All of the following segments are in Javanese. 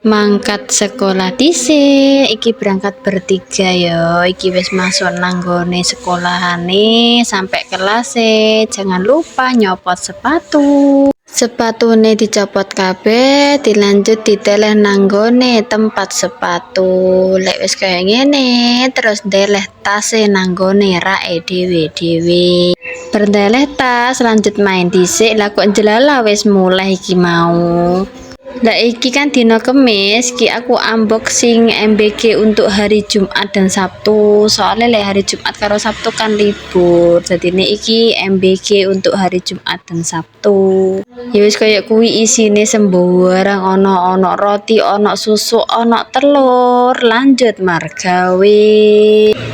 Mangkat sekolah dhisik, iki berangkat bertiga ya. Iki wis masuk nanggone sekolahane sampai kelas e. Jangan lupa nyopot sepatu. Sepatune dicopot kabeh, dilanjut diteleh nanggone tempat sepatu. Lek wis kaya ngene, terus ndeleh tase nanggone rake dhewe-dhewe. Berdeleh tas, lanjut main dhisik. Lah kok jelala wis mulai iki mau. Lah iki kan dina Kemis, ki aku unboxing MBG untuk hari Jumat dan Sabtu. Soalnya lek hari Jumat karo Sabtu kan libur. Jadi ini iki MBG untuk hari Jumat dan Sabtu. Ya wis kaya kuwi isine sembarang ono roti, ono susu, ono telur. Lanjut margawe.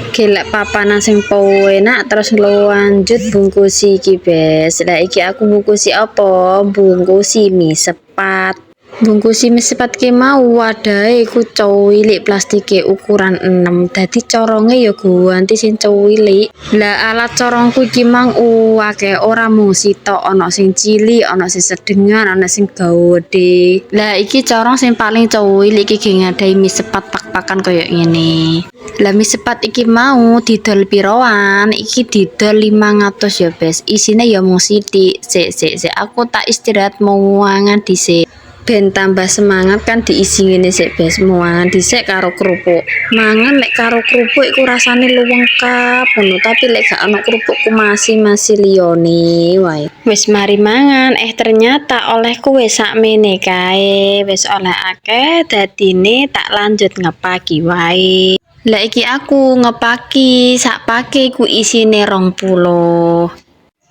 Gelek papanan sing enak terus lanjut bungkusi iki, Bes. Lah iki aku bungkusi apa? Bungkusi mie sepat. Bungkusi mie sepat ki mau wadahe ku cilik plastike ukuran 6. Dadi coronge ya ganti sing cilik. Lah alat corongku iki mang akeh, ora mung sitok, ana sing cilik, ana sing sedengan, ana sing gede. Lah iki corong sing paling cilik iki ngadahi mie sepat pak-pakan kaya ngene. Lah mie sepat iki mau didol piroan? Iki didol 500 ya, Bes. Isine ya mung sithik. Sik aku tak istirahat mau mangan dhisik. Ben tambah semangat kan diisi ngene sik, Bes. Mangan dhisik karo kerupuk. Mangan lek karo kerupuk iku rasane lengkap ngono, tapi lek gak ana kerupukku masih liyane wae. Wis mari mangan, ternyata olehku wis sakmene kae. Wis oleh akeh, dadine tak lanjut ngepaki wae. Lah iki aku ngepaki, sak pake ku isine 20.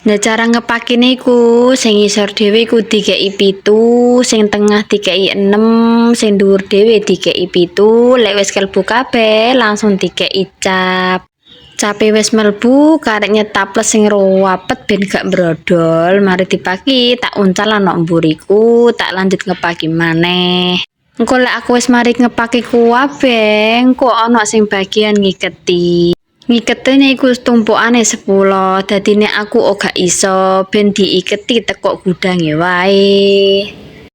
Nah cara ngepakine iku sing ngisor dhewe iku dikeki 7, sing tengah dikeki 6, sing dhuwur dhewe dikeki 7. Lek wis kelbu kabeh langsung dikeki cap. Cape wis mlebu karek nyetaples sing ruwapet ben gak brodol. Mari dipaki, tak uncal ana mburiku, tak lanjut ngepaki maneh. Engko lek aku wis mari ngepaki kabeh, engko ana sing bagian ngiketi. Ngiketene iku tumpukane 10, dadine aku ora iso ben diiketi teko gudange wae.